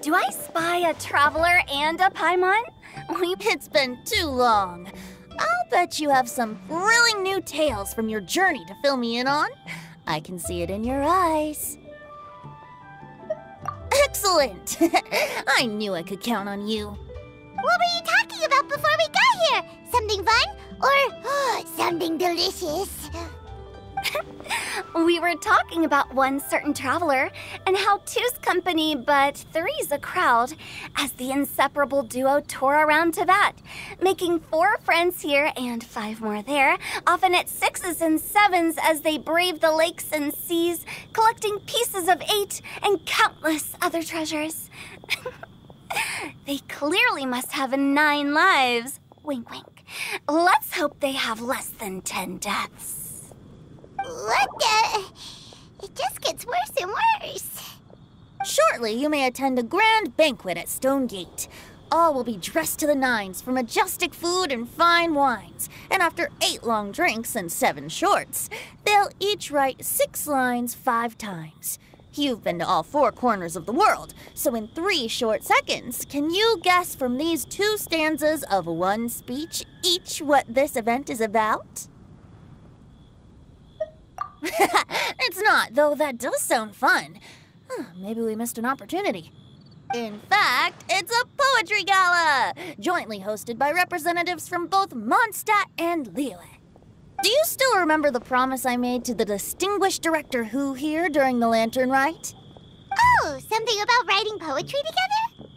Do I spy a traveler and a Paimon? It's been too long. I'll bet you have some thrilling new tales from your journey to fill me in on. I can see it in your eyes. Excellent! I knew I could count on you. What were you talking about before we got here? Something fun? Or something delicious? We were talking about one certain traveler and how two's company but three's a crowd as the inseparable duo tour around Tibet, making 4 friends here and 5 more there, often at 6s and 7s as they brave the lakes and seas, collecting pieces of 8 and countless other treasures. They clearly must have 9 lives. Wink, wink. Let's hope they have less than 10 deaths. What the? It just gets worse and worse. Shortly, you may attend a grand banquet at Stone Gate. All will be dressed to the nines for majestic food and fine wines. And after 8 long drinks and 7 shorts, they'll each write 6 lines 5 times. You've been to all 4 corners of the world, so in 3 short seconds, can you guess from these 2 stanzas of 1 speech each what this event is about? It's not, though that does sound fun. Maybe we missed an opportunity. In fact, it's a poetry gala, jointly hosted by representatives from both Mondstadt and Liyue. Do you still remember the promise I made to the distinguished director Hu here during the Lantern Rite? Oh, something about writing poetry together?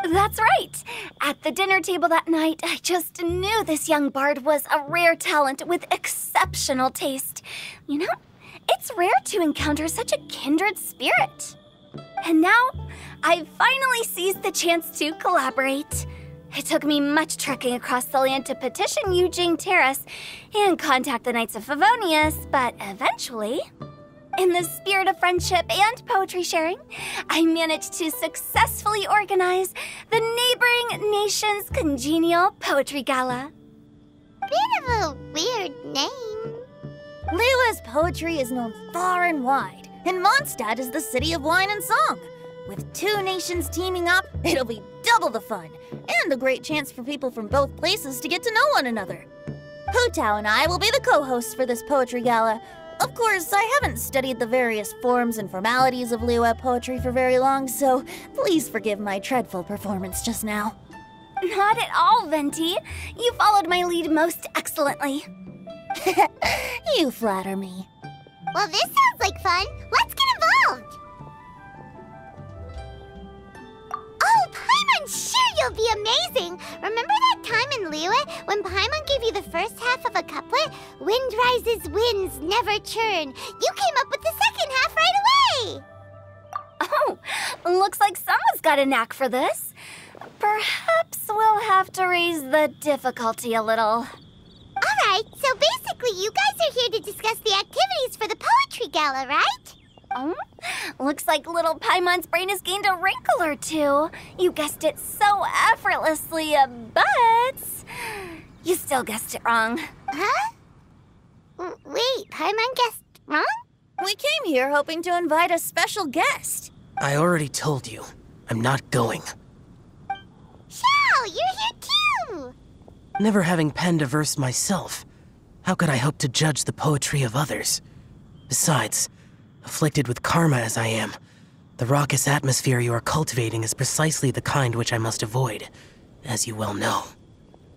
That's right. At the dinner table that night, I just knew this young bard was a rare talent with exceptional taste. You know, it's rare to encounter such a kindred spirit. And now, I've finally seized the chance to collaborate. It took me much trekking across the land to petition Eugene Terrace and contact the Knights of Favonius, but eventually, in the spirit of friendship and poetry sharing, I managed to successfully organize the Neighboring Nations Congenial Poetry Gala. Bit of a weird name. Liyue's poetry is known far and wide, and Mondstadt is the city of wine and song. With 2 nations teaming up, it'll be double the fun, and a great chance for people from both places to get to know one another. HuTao and I will be the co-hosts for this poetry gala. Of course, I haven't studied the various forms and formalities of Liyue poetry for very long, so please forgive my dreadful performance just now. Not at all, Venti. You followed my lead most excellently. You flatter me. Well, this sounds like fun. Let's get involved. Oh, Paimon, sure you'll be amazing. Remember that time in Liyue when Paimon gave you the first half of a couplet? Wind rises, winds never churn. You came up with the second half right away. Oh, looks like someone's got a knack for this. Perhaps we'll have to raise the difficulty a little. All right, so basically you guys are here to discuss the activities for the poetry gala, right? Oh, looks like little Paimon's brain has gained a wrinkle or 2. You guessed it so effortlessly, but you still guessed it wrong. Huh? Wait, Paimon guessed wrong? We came here hoping to invite a special guest. I already told you. I'm not going. Xiao, you're here too! Never having penned a verse myself, how could I hope to judge the poetry of others? Besides, afflicted with karma as I am, the raucous atmosphere you are cultivating is precisely the kind which I must avoid, as you well know.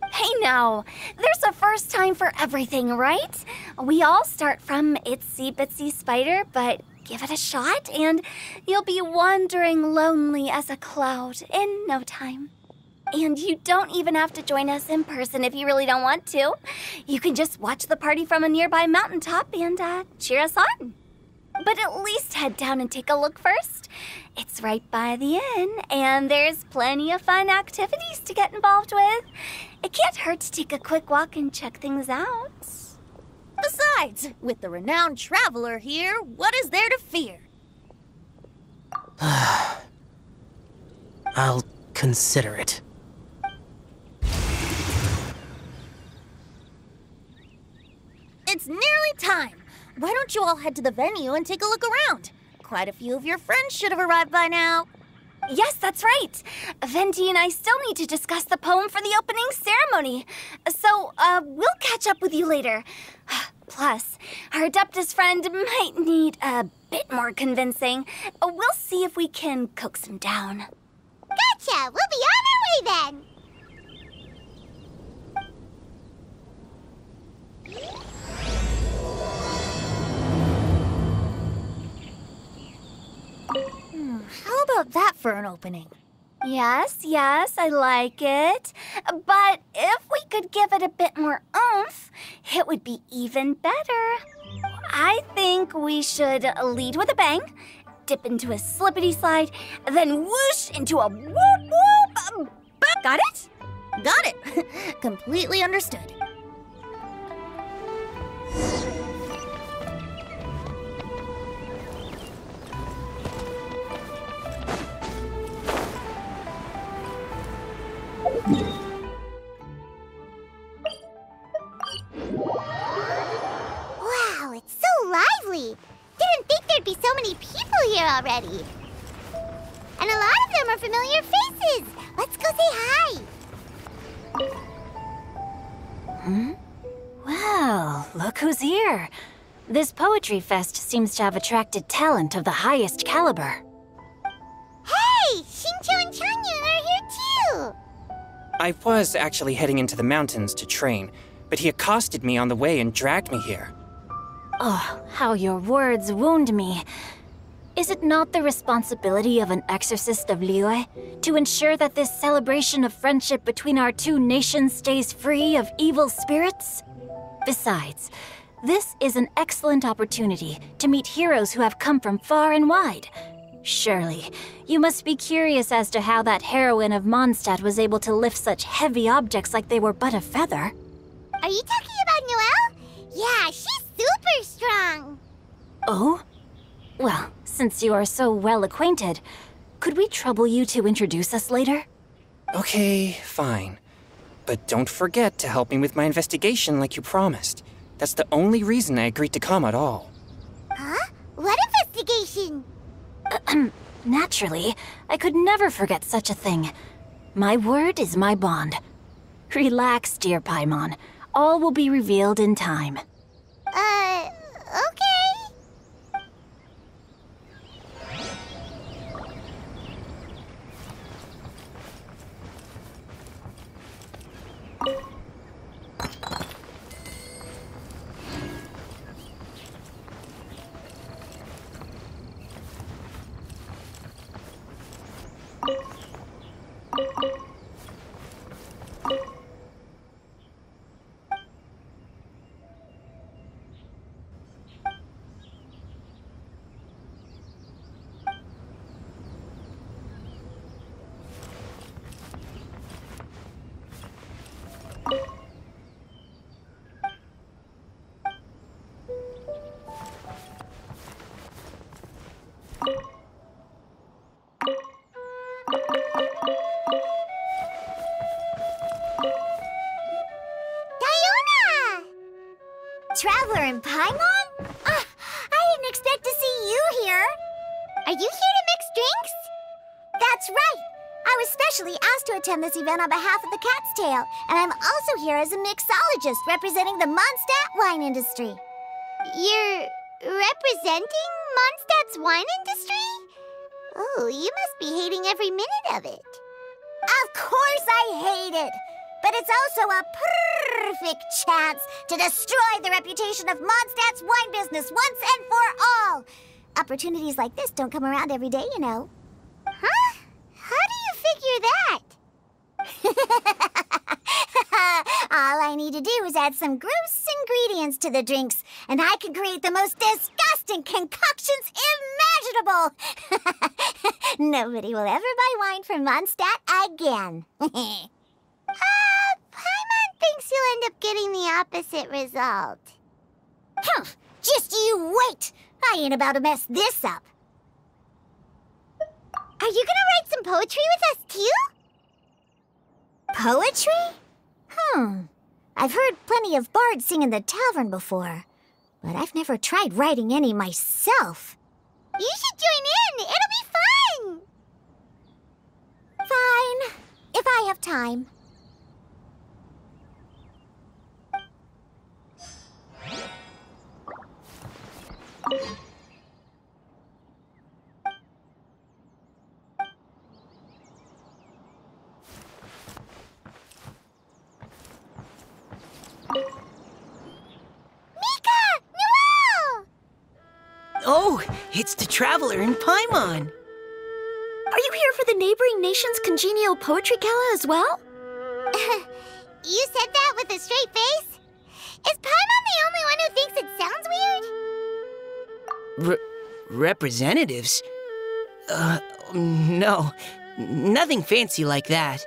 Hey now, there's a first time for everything, right? We all start from itsy bitsy spider, but give it a shot and you'll be wandering lonely as a cloud in no time. And you don't even have to join us in person if you really don't want to. You can just watch the party from a nearby mountaintop and cheer us on. But at least head down and take a look first. It's right by the inn, and there's plenty of fun activities to get involved with. It can't hurt to take a quick walk and check things out. Besides, with the renowned traveler here, what is there to fear? I'll consider it. It's nearly time. Why don't you all head to the venue and take a look around? Quite a few of your friends should have arrived by now. Yes, that's right. Venti and I still need to discuss the poem for the opening ceremony. So, we'll catch up with you later. Plus, our Adeptus friend might need a bit more convincing. We'll see if we can coax him down. Gotcha! We'll be on our way then! How about that for an opening? Yes, I like it. But if we could give it a bit more oomph, it would be even better. I think we should lead with a bang, dip into a slippity slide, then whoosh into a whoop whoop. Got it? Got it! Completely understood. Wow, it's so lively! Didn't think there'd be so many people here already. And a lot of them are familiar faces. Let's go say hi. Well, look who's here. This poetry fest seems to have attracted talent of the highest caliber. Hey, Shincho and Changyun are here too. I was actually heading into the mountains to train, but he accosted me on the way and dragged me here. Oh, how your words wound me. Is it not the responsibility of an exorcist of Liyue to ensure that this celebration of friendship between our two nations stays free of evil spirits? Besides, this is an excellent opportunity to meet heroes who have come from far and wide. Surely, you must be curious as to how that heroine of Mondstadt was able to lift such heavy objects like they were but a feather. Are you talking about Noelle? Yeah, she's super strong. Oh? Well, since you are so well acquainted, could we trouble you to introduce us later? Okay, fine. But don't forget to help me with my investigation like you promised. That's the only reason I agreed to come at all. Huh? What investigation? Naturally, I could never forget such a thing. My word is my bond. Relax, dear Paimon. All will be revealed in time. Okay. Traveler in Paimon? I didn't expect to see you here. Are you here to mix drinks? That's right. I was specially asked to attend this event on behalf of the Cat's Tail, and I'm also here as a mixologist representing the Mondstadt wine industry. You're representing Mondstadt's wine industry? Oh, you must be hating every minute of it. Of course I hate it! But it's also a perfect chance to destroy the reputation of Mondstadt's wine business once and for all. Opportunities like this don't come around every day, you know. Huh? How do you figure that? All I need to do is add some gross ingredients to the drinks, and I can create the most disgusting concoctions imaginable. Nobody will ever buy wine from Mondstadt again. Paimon thinks you'll end up getting the opposite result. Just you wait! I ain't about to mess this up. Are you gonna write some poetry with us, too? Poetry? I've heard plenty of bards sing in the tavern before, but I've never tried writing any myself. You should join in! It'll be fun! Fine, if I have time. Oh, it's the Traveler in Paimon. Are you here for the neighboring nation's congenial poetry gala as well? You said that with a straight face? Is Paimon the only one who thinks it sounds weird? Representatives? No. Nothing fancy like that.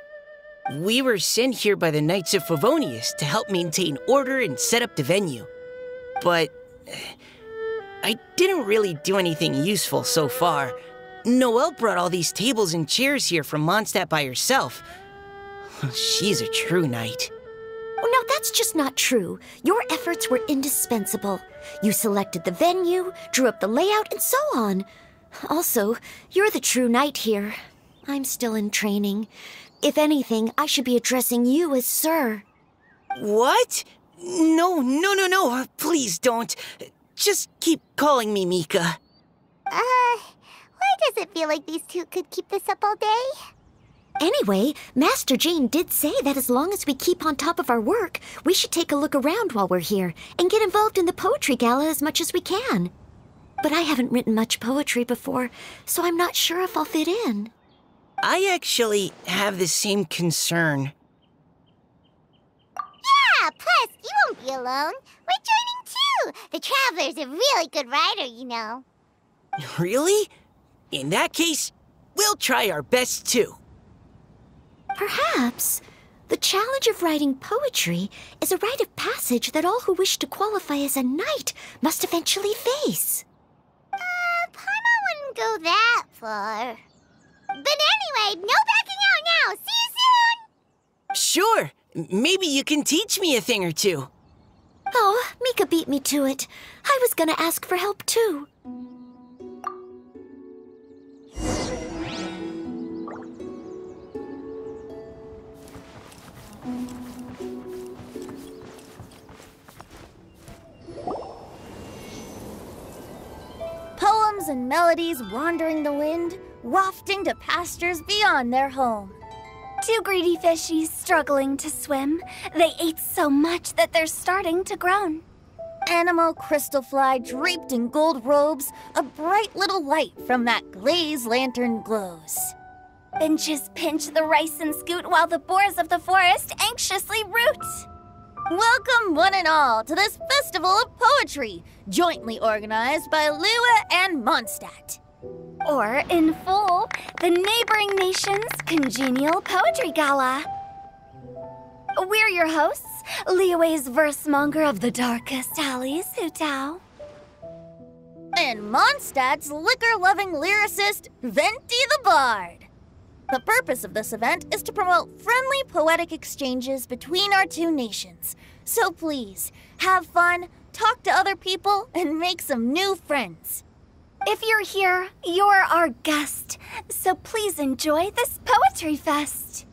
We were sent here by the Knights of Favonius to help maintain order and set up the venue. But I didn't really do anything useful so far. Noelle brought all these tables and chairs here from Mondstadt by herself. She's a true knight. Oh, no, that's just not true. Your efforts were indispensable. You selected the venue, drew up the layout, and so on. Also, you're the true knight here. I'm still in training. If anything, I should be addressing you as Sir. What? No. Please don't. Just keep calling me Mika. Why does it feel like these two could keep this up all day? Anyway, Master Jane did say that as long as we keep on top of our work, we should take a look around while we're here and get involved in the poetry gala as much as we can. But I haven't written much poetry before, so I'm not sure if I'll fit in. I actually have the same concern. Yeah, plus, you won't be alone. We're joining too. The Traveler's a really good writer, you know. Really? In that case, we'll try our best too. Perhaps the challenge of writing poetry is a rite of passage that all who wish to qualify as a knight must eventually face. Paimon wouldn't go that far. But anyway, no backing out now. See you soon! Sure. Maybe you can teach me a thing or two. Oh, Mika beat me to it. I was gonna ask for help too. Poems and melodies wandering the wind, wafting to pastures beyond their home. Two greedy fishies struggling to swim. They ate so much that they're starting to groan. Animal crystal fly draped in gold robes, a bright little light from that glazed lantern glows. Benches pinch the rice and scoot while the boars of the forest anxiously root. Welcome one and all to this festival of poetry, jointly organized by Liyue and Mondstadt. Or, in full, the neighboring nation's congenial poetry gala. We're your hosts, Liyue's verse-monger of the darkest alleys, HuTao. And Mondstadt's liquor-loving lyricist, Venti the Bard. The purpose of this event is to promote friendly poetic exchanges between our two nations. So please, have fun, talk to other people, and make some new friends. If you're here, you're our guest, so please enjoy this poetry fest.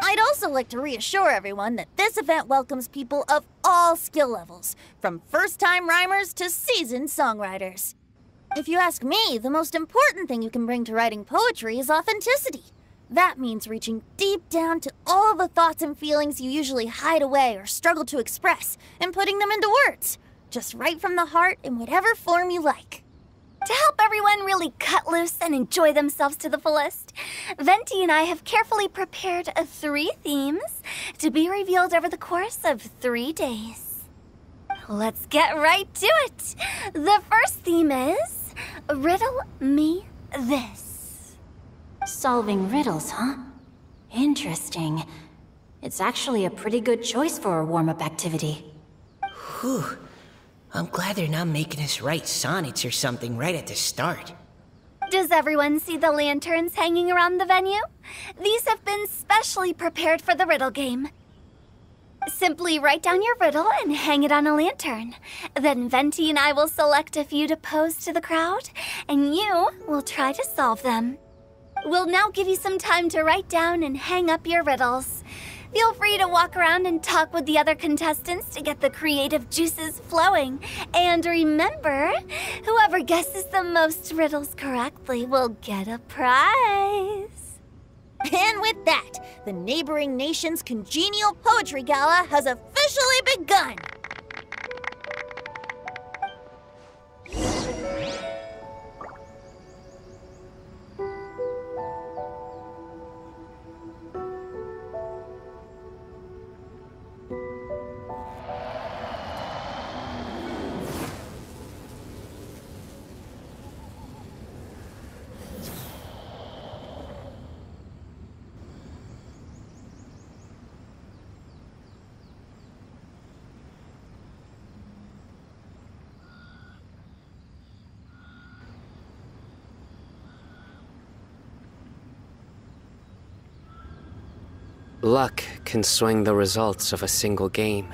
I'd also like to reassure everyone that this event welcomes people of all skill levels, from first-time rhymers to seasoned songwriters. If you ask me, the most important thing you can bring to writing poetry is authenticity. That means reaching deep down to all the thoughts and feelings you usually hide away or struggle to express, and putting them into words, just right from the heart in whatever form you like. To help everyone really cut loose and enjoy themselves to the fullest, Venti and I have carefully prepared 3 themes to be revealed over the course of 3 days. Let's get right to it. The first theme is Riddle Me This. Solving riddles, huh? Interesting. It's actually a pretty good choice for a warm-up activity. Whew. I'm glad they're not making us write sonnets or something right at the start. Does everyone see the lanterns hanging around the venue? These have been specially prepared for the riddle game. Simply write down your riddle and hang it on a lantern. Then Venti and I will select a few to pose to the crowd, and you will try to solve them. We'll now give you some time to write down and hang up your riddles. Feel free to walk around and talk with the other contestants to get the creative juices flowing. And remember, whoever guesses the most riddles correctly will get a prize. And with that, the neighboring nation's congenial poetry gala has officially begun. Luck can swing the results of a single game,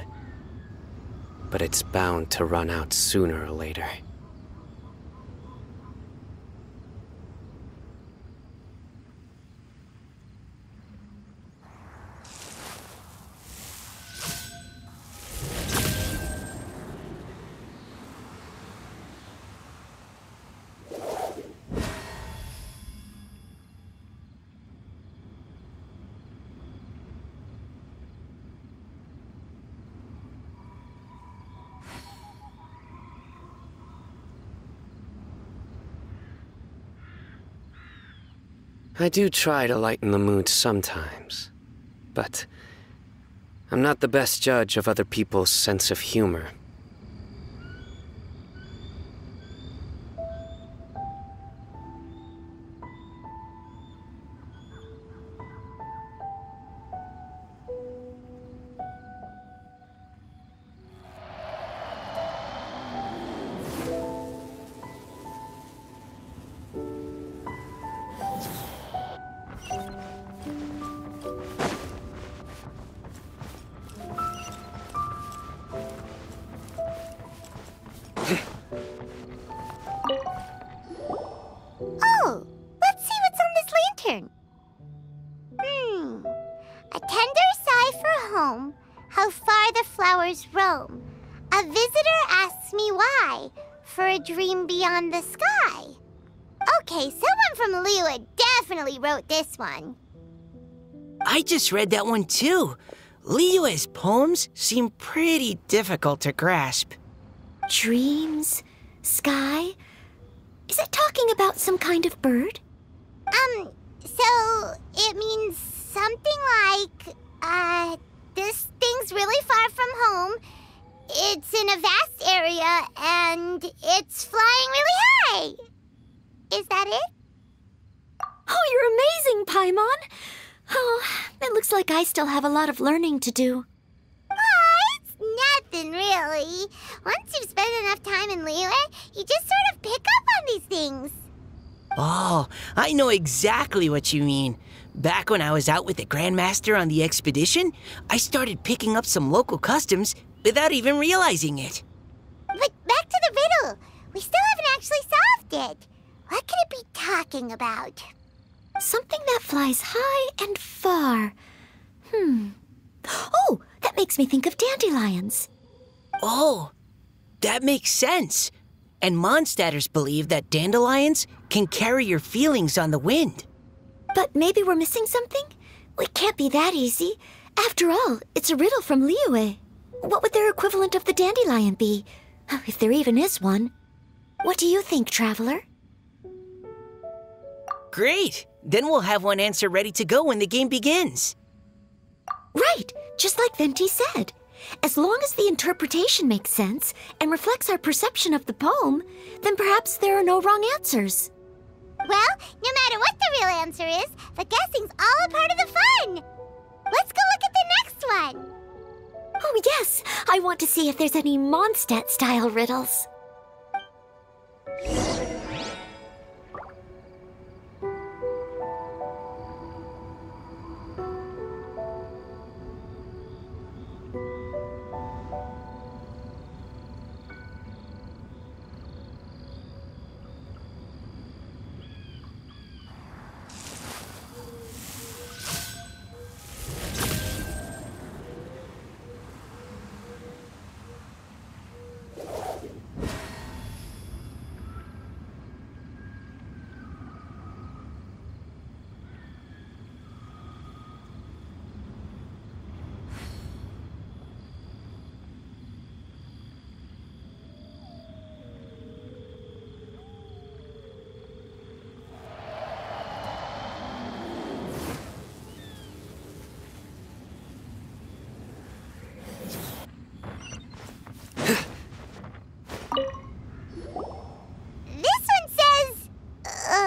but it's bound to run out sooner or later. I do try to lighten the mood sometimes, but I'm not the best judge of other people's sense of humor. Oh, let's see what's on this lantern. A tender sigh for home, how far the flowers roam. A visitor asks me why, for a dream beyond the sky. Okay, someone from Liyue definitely wrote this one. I just read that one too. Liyue's poems seem pretty difficult to grasp. Dreams? Sky? Is it talking about some kind of bird? So it means something like, this thing's really far from home. It's in a vast area, and it's flying really high. Is that it? Oh, you're amazing, Paimon! Oh, it looks like I still have a lot of learning to do. It's nothing, really. Once you've spent enough time in Liyue, you just sort of pick up on these things. Oh, I know exactly what you mean. Back when I was out with the Grandmaster on the expedition, I started picking up some local customs without even realizing it. But back to the riddle. We still haven't actually solved it. What could it be talking about? Something that flies high and far. Oh, that makes me think of dandelions. Oh, that makes sense. And Mondstadters believe that dandelions can carry your feelings on the wind. But maybe we're missing something? It can't be that easy. After all, it's a riddle from Liyue. What would their equivalent of the dandelion be? If there even is one. What do you think, Traveler? Great! Then we'll have one answer ready to go when the game begins. Right, just like Venti said. As long as the interpretation makes sense and reflects our perception of the poem, then perhaps there are no wrong answers. Well, no matter what the real answer is, the guessing's all a part of the fun. Let's go look at the next one. Oh yes, I want to see if there's any Mondstadt-style riddles.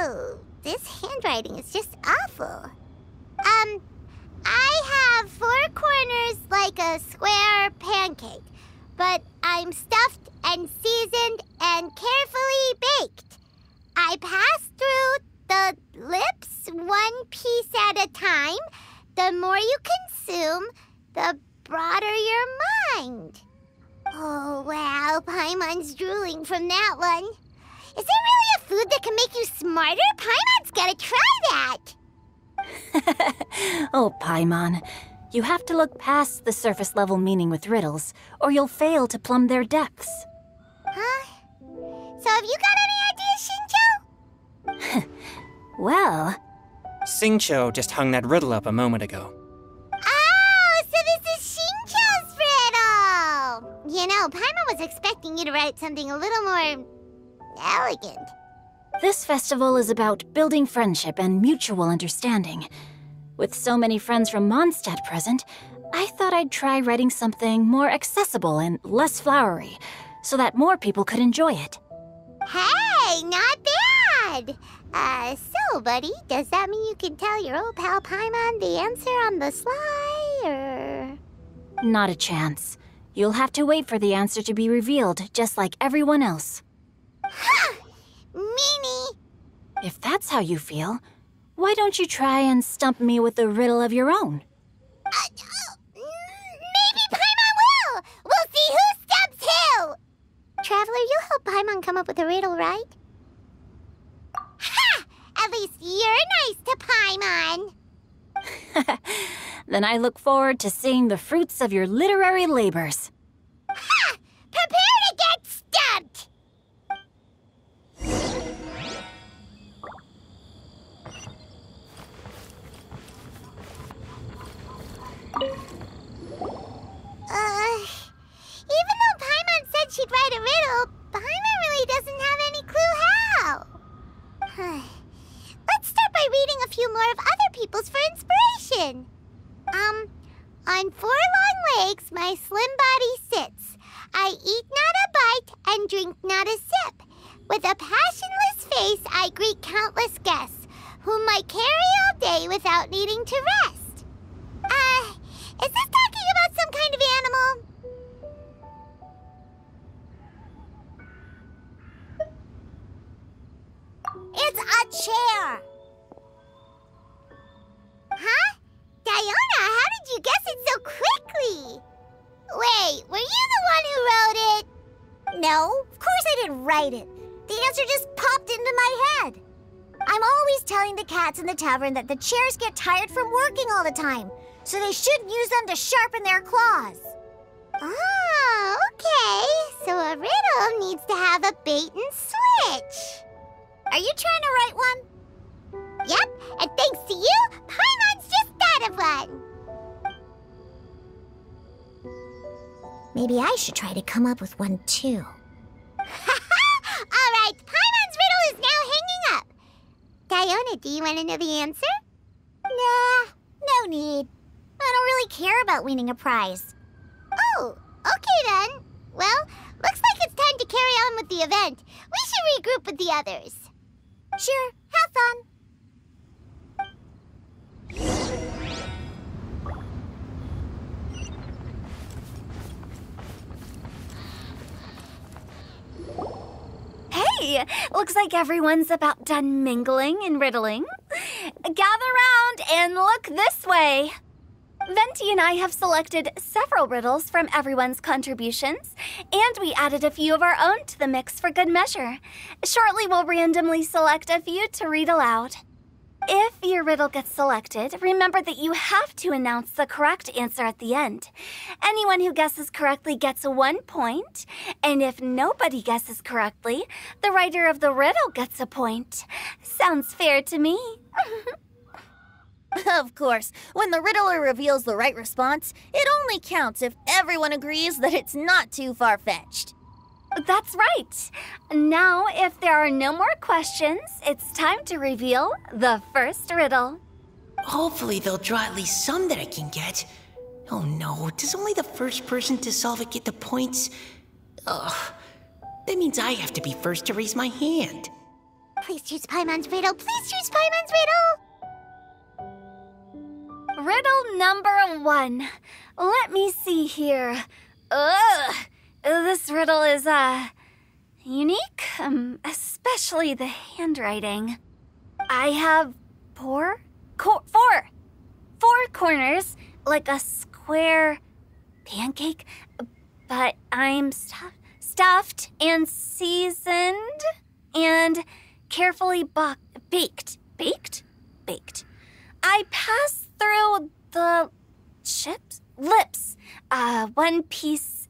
Oh, this handwriting is just awful. I have 4 corners like a square pancake, but I'm stuffed and seasoned and carefully baked. I pass through the lips 1 piece at a time. The more you consume, the broader your mind. Oh, wow, Paimon's drooling from that one. Is there really a food that can make you smarter? Paimon's gotta try that! Oh, Paimon. You have to look past the surface-level meaning with riddles, or you'll fail to plumb their depths. Huh? So have you got any ideas, Shinjo? Well... Xingqiu just hung that riddle up a moment ago. Oh, so this is Shinjo's riddle! You know, Paimon was expecting you to write something a little more... elegant. This festival is about building friendship and mutual understanding. With so many friends from Mondstadt present, I thought I'd try writing something more accessible and less flowery, so that more people could enjoy it. Hey, not bad! So, buddy, does that mean you can tell your old pal Paimon the answer on the sly, or...? Not a chance. You'll have to wait for the answer to be revealed, just like everyone else. Ha! Meanie! If that's how you feel, why don't you try and stump me with a riddle of your own? Maybe Paimon will! We'll see who stumps who! Traveler, you'll help Paimon come up with a riddle, right? Ha! At least you're nice to Paimon! Then I look forward to seeing the fruits of your literary labors. Ha! Prepare to get stumped! Even though Paimon said she'd write a riddle, Paimon really doesn't have any clue how. Let's start by reading a few more of other people's for inspiration. On 4 long legs, my slim body sits. I eat not a bite and drink not a sip. With a passionless face, I greet countless guests, whom I carry all day without needing to rest. Is this talking about some kind of animal? It's a chair! Huh? Diona, how did you guess it so quickly? Wait, were you the one who wrote it? No, of course I didn't write it. The answer just popped into my head. I'm always telling the cats in the tavern that the chairs get tired from working all the time, so they shouldn't use them to sharpen their claws. Oh, okay. So a riddle needs to have a bait and switch. Are you trying to write one? Yep, and thanks to you, Paimon's just thought of one. Maybe I should try to come up with one too. All right, Paimon's riddle is now hanging up. Diona, do you want to know the answer? Nah, no need. I don't really care about winning a prize. Oh, okay then. Well, looks like it's time to carry on with the event. We should regroup with the others. Sure, have fun. Hey, looks like everyone's about done mingling and riddling. Gather round and look this way. Venti and I have selected several riddles from everyone's contributions, and we added a few of our own to the mix for good measure. Shortly, we'll randomly select a few to read aloud. If your riddle gets selected, remember that you have to announce the correct answer at the end. Anyone who guesses correctly gets 1 point, and if nobody guesses correctly, the writer of the riddle gets a point. Sounds fair to me. Of course, when the riddler reveals the right response, it only counts if everyone agrees that it's not too far-fetched. That's right. Now, if there are no more questions, it's time to reveal the first riddle. Hopefully they'll draw at least some that I can get. Oh no, does only the first person to solve it get the points? Ugh, that means I have to be first to raise my hand. Please Please choose Paimon's riddle. Please choose Paimon's riddle. Riddle number 1. Let me see here. Ugh. This riddle is, unique, especially the handwriting. I have four corners, like a square pancake, but I'm stuffed and seasoned and carefully baked. Baked. I pass through the lips, one piece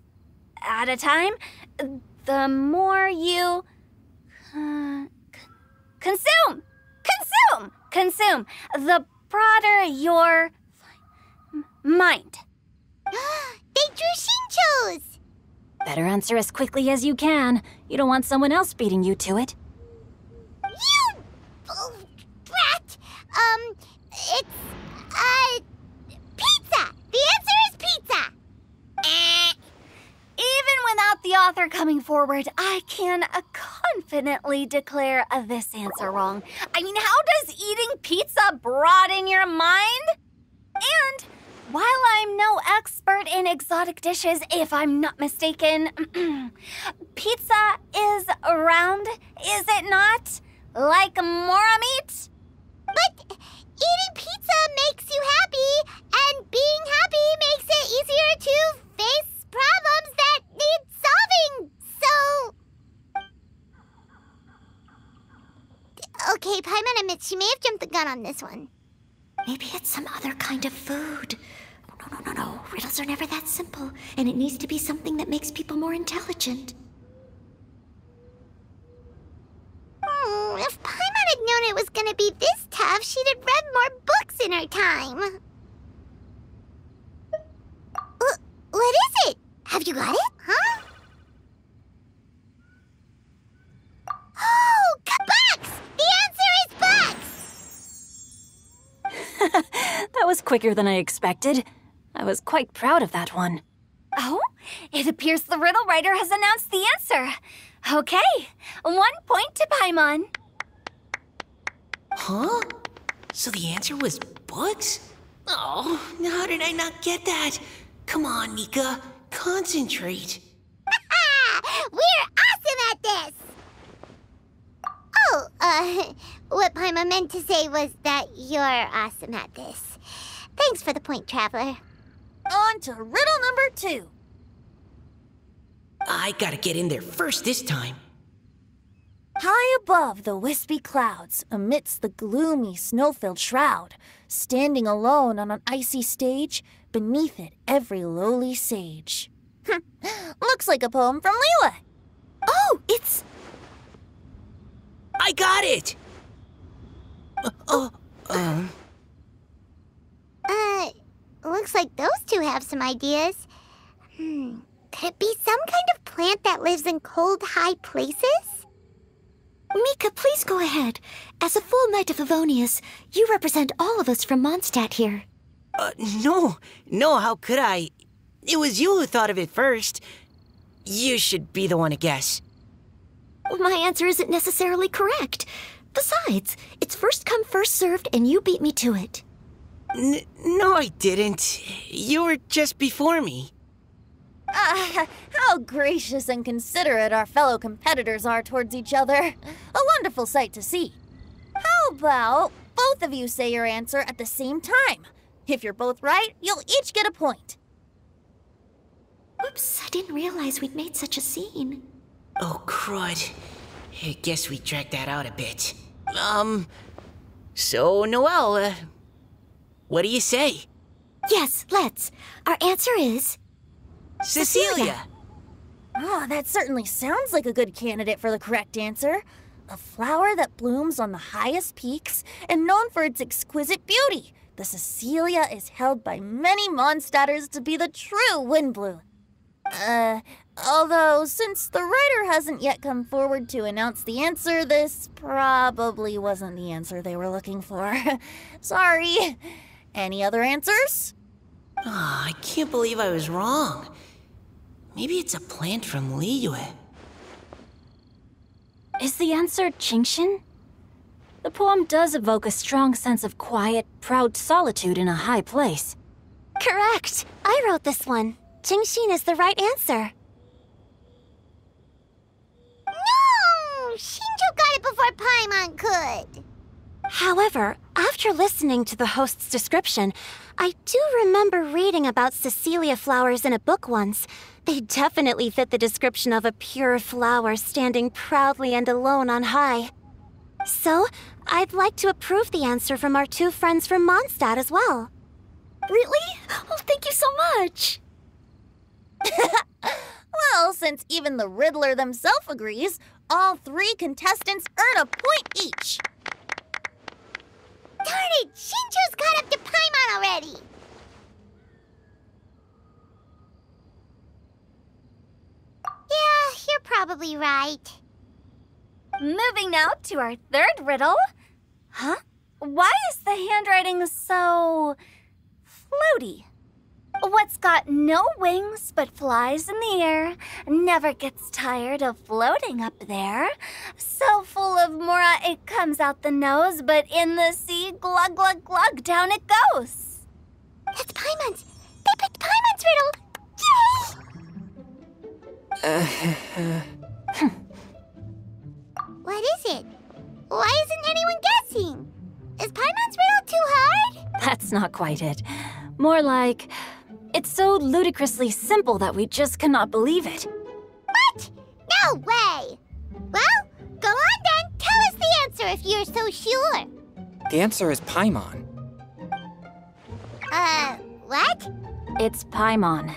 at a time. The more you consume, the broader your mind. They drew Shinchos! Better answer as quickly as you can. You don't want someone else beating you to it. You brat! It's, pizza! The answer is pizza! Even without the author coming forward, I can confidently declare this answer wrong. I mean, how does eating pizza broaden your mind? And while I'm no expert in exotic dishes, if I'm not mistaken, pizza is round, is it not? Like mora meat? But eating pizza makes you happy, and being happy makes it easier to face problems that need solving, so... Okay, Paimon admits she may have jumped the gun on this one. Maybe it's some other kind of food. No. Riddles are never that simple, and it needs to be something that makes people more intelligent. If Paimon had known it was gonna be this tough, she'd have read more books in her time. What is it? Have you got it? Huh? Oh, bucks! The answer is bucks! That was quicker than I expected. I was quite proud of that one. Oh, it appears the riddle writer has announced the answer. Okay, 1 point to Paimon. Huh? So the answer was bugs? Oh, how did I not get that? Come on, Mika. Concentrate. We're awesome at this! Oh, what Paimon meant to say was that you're awesome at this. Thanks for the point, Traveler. On to riddle number 2. I gotta get in there first this time. High above the wispy clouds, amidst the gloomy, snow-filled shroud, standing alone on an icy stage, beneath it every lowly sage. Looks like a poem from Liyue. Oh, it's... I got it! Looks like those two have some ideas. Could it be some kind of plant that lives in cold, high places? Mika, please go ahead. As a full Knight of Favonius, you represent all of us from Mondstadt here. No, how could I? It was you who thought of it first. You should be the one to guess. My answer isn't necessarily correct. Besides, it's first come, first served, and you beat me to it. No, I didn't. You were just before me. How gracious and considerate our fellow competitors are towards each other. A wonderful sight to see. How about both of you say your answer at the same time? If you're both right, you'll each get a point. Oops, I didn't realize we'd made such a scene. Oh, crud. I guess we dragged that out a bit. So, Noelle, what do you say? Yes, let's. Our answer is... Cecilia! Oh, that certainly sounds like a good candidate for the correct answer. A flower that blooms on the highest peaks and known for its exquisite beauty. The Cecilia is held by many Mondstadters to be the true Windblue. Although, since the writer hasn't yet come forward to announce the answer, this probably wasn't the answer they were looking for. Sorry. Any other answers? Oh, I can't believe I was wrong. Maybe it's a plant from Liyue. Is the answer Genshin? The poem does evoke a strong sense of quiet, proud solitude in a high place. Correct. I wrote this one. Genshin is the right answer. No! Shinjo got it before Paimon could. However, after listening to the host's description, I do remember reading about Cecilia flowers in a book once. They definitely fit the description of a pure flower standing proudly and alone on high. So, I'd like to approve the answer from our two friends from Mondstadt as well. Really? Oh, thank you so much. Well, since even the Riddler themselves agrees, all three contestants earn a point each. Darn it! Shinjo's got up to Paimon already! Yeah, you're probably right. Moving now to our third riddle. Huh? Why is the handwriting so floaty? What's got no wings but flies in the air, never gets tired of floating up there. So full of mora it comes out the nose, but in the sea, glug glug glug, down it goes. That's Paimon's! They picked Paimon's riddle! Yay! What is it? Why isn't anyone guessing? Is Paimon's riddle too hard? That's not quite it. More like, it's so ludicrously simple that we just cannot believe it. What? No way! Well, go on then. Tell us the answer if you're so sure. The answer is Paimon. What? It's Paimon.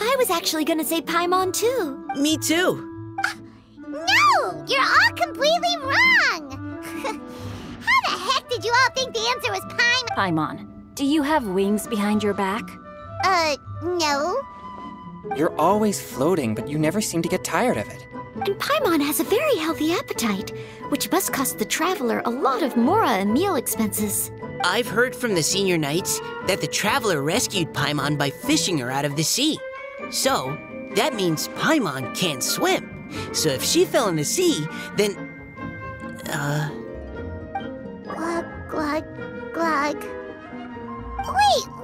I was actually gonna say Paimon too. Me too. No! You're all completely wrong! How the heck did you all think the answer was Paimon? Paimon, do you have wings behind your back? No. You're always floating, but you never seem to get tired of it. And Paimon has a very healthy appetite, which must cost the traveler a lot of mora and meal expenses. I've heard from the senior knights that the traveler rescued Paimon by fishing her out of the sea. So, that means Paimon can't swim. So if she fell in the sea, then... Glug, glug, glug.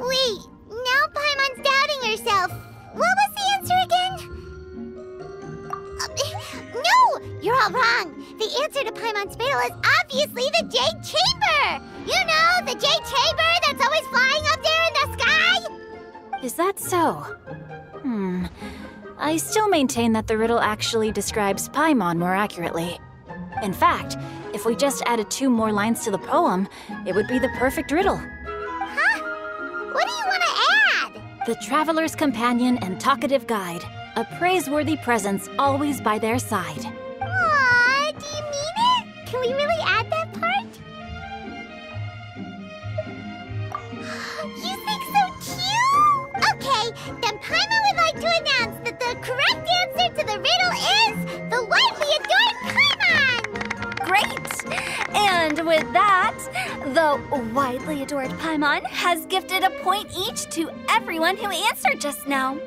Wait. Now Paimon's doubting herself. What was the answer again? No! You're all wrong. The answer to Paimon's riddle is obviously the Jade Chamber! You know, the Jade Chamber that's always flying up there in the sky? Is that so? I still maintain that the riddle actually describes Paimon more accurately. In fact, if we just added 2 more lines to the poem, it would be the perfect riddle. Huh? What do you want to add? The traveler's companion and talkative guide, a praiseworthy presence always by their side. Aww, do you mean it? Can we really add that part? You think so too? Okay, then Paimon would like to announce that the correct answer to the riddle is the widely adored Paimon! Great! And with that, the widely adored Paimon has gifted a point each to everyone who answered just now.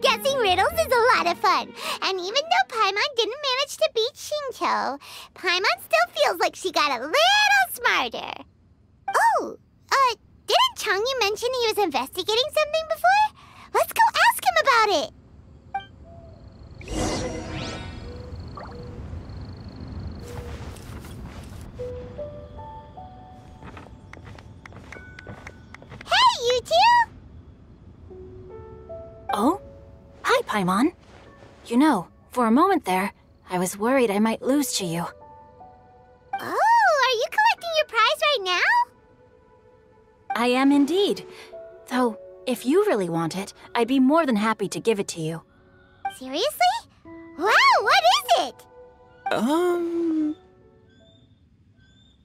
Guessing riddles is a lot of fun. And even though Paimon didn't manage to beat Shinjo, Paimon still feels like she got a little smarter. Oh, didn't Changyu mention he was investigating something before? Let's go ask him about it. Hey, you two! Oh? Hi, Paimon. You know, for a moment there, I was worried I might lose to you. Oh, are you collecting your prize right now? I am indeed. Though, if you really want it, I'd be more than happy to give it to you. Seriously? Wow, what is it?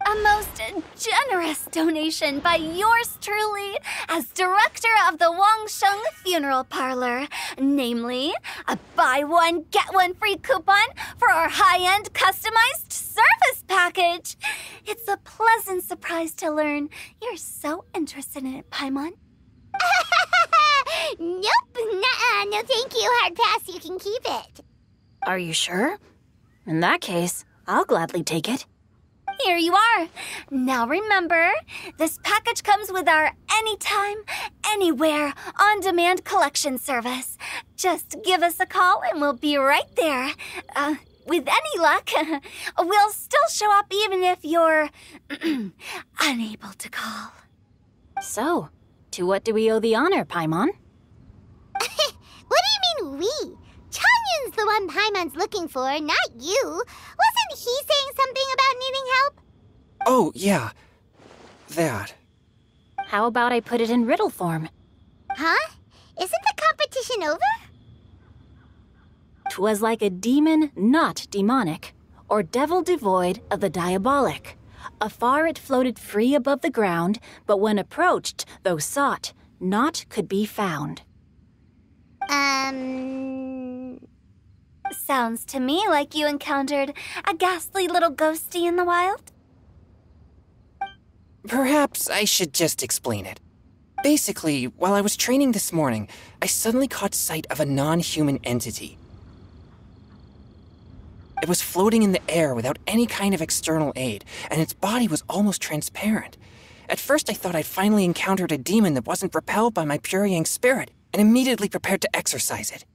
A most generous donation by yours truly as director of the Wangsheng Funeral Parlor. Namely, a buy one, get one free coupon for our high-end customized service package. It's a pleasant surprise to learn you're so interested in it, Paimon. Nope, nuh-uh, no thank you, hard pass, you can keep it. Are you sure? In that case, I'll gladly take it. Here you are. Now remember, this package comes with our anytime, anywhere, on-demand collection service. Just give us a call and we'll be right there. With any luck, we'll still show up even if you're unable to call. So, to what do we owe the honor, Paimon? What do you mean we? Chongyun's the one Paimon's looking for, not you. Wasn't he saying something about needing help? Oh, yeah. That. How about I put it in riddle form? Huh? Isn't the competition over? 'Twas like a demon not demonic, or devil devoid of the diabolic. Afar it floated free above the ground, but when approached, though sought, naught could be found. Sounds to me like you encountered a ghastly little ghostie in the wild. Perhaps I should just explain it. Basically, while I was training this morning, I suddenly caught sight of a non-human entity. It was floating in the air without any kind of external aid, and its body was almost transparent. At first I thought I'd finally encountered a demon that wasn't repelled by my pure yang spirit, and immediately prepared to exorcise it.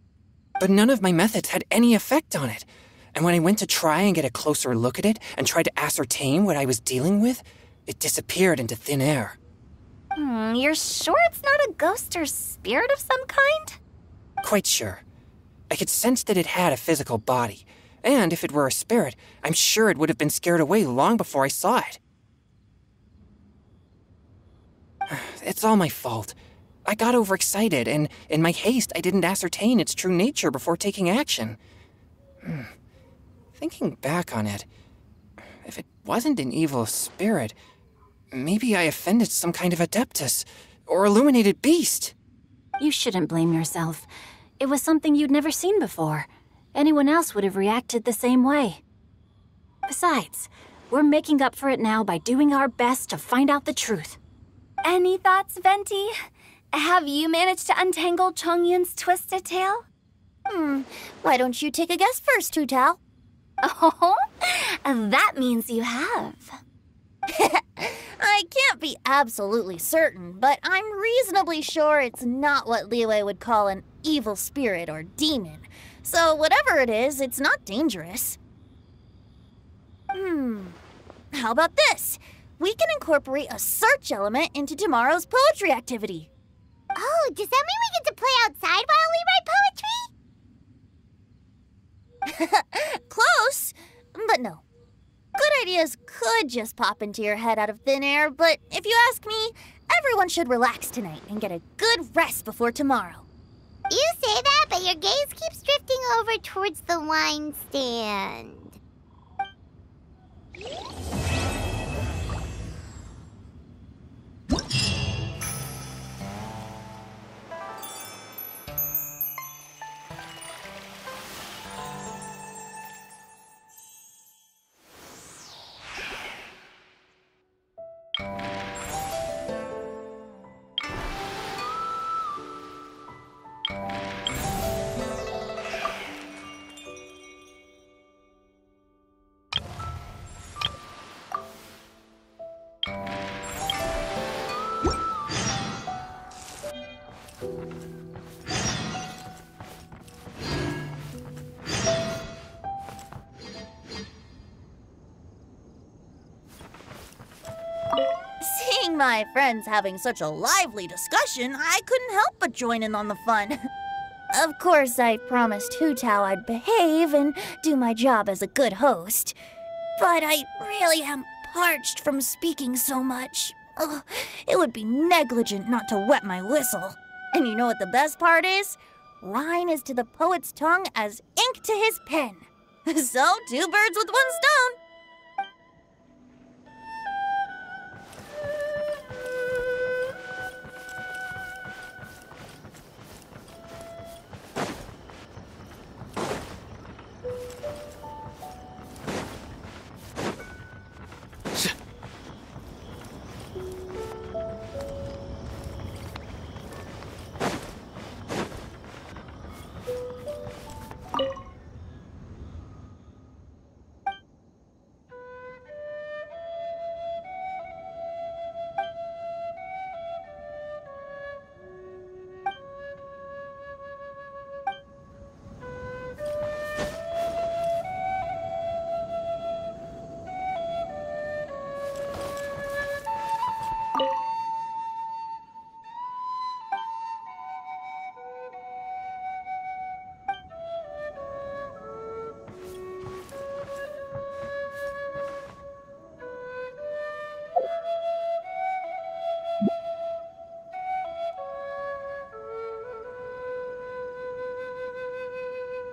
But none of my methods had any effect on it, and when I went to try and get a closer look at it and tried to ascertain what I was dealing with, it disappeared into thin air. You're sure it's not a ghost or spirit of some kind? Quite sure. I could sense that it had a physical body, and if it were a spirit, I'm sure it would have been scared away long before I saw it. It's all my fault. I got overexcited, and in my haste, I didn't ascertain its true nature before taking action. Thinking back on it, if it wasn't an evil spirit, maybe I offended some kind of adeptus, or illuminated beast. You shouldn't blame yourself. It was something you'd never seen before. Anyone else would have reacted the same way. Besides, we're making up for it now by doing our best to find out the truth. Any thoughts, Venti? Have you managed to untangle Chongyun's twisted tail? Why don't you take a guess first, HuTao? Oh, that means you have. I can't be absolutely certain, but I'm reasonably sure it's not what Liyue would call an evil spirit or demon. So whatever it is, it's not dangerous. How about this? We can incorporate a search element into tomorrow's poetry activity. Oh, does that mean we get to play outside while we write poetry? Close, but no. Good ideas could just pop into your head out of thin air, but if you ask me, everyone should relax tonight and get a good rest before tomorrow. You say that, but your gaze keeps drifting over towards the wine stand. Seeing my friends having such a lively discussion, I couldn't help but join in on the fun. Of course, I promised HuTao I'd behave and do my job as a good host. But I really am parched from speaking so much. Ugh, it would be negligent not to wet my whistle. And you know what the best part is? Wine is to the poet's tongue as ink to his pen. So, two birds with one stone.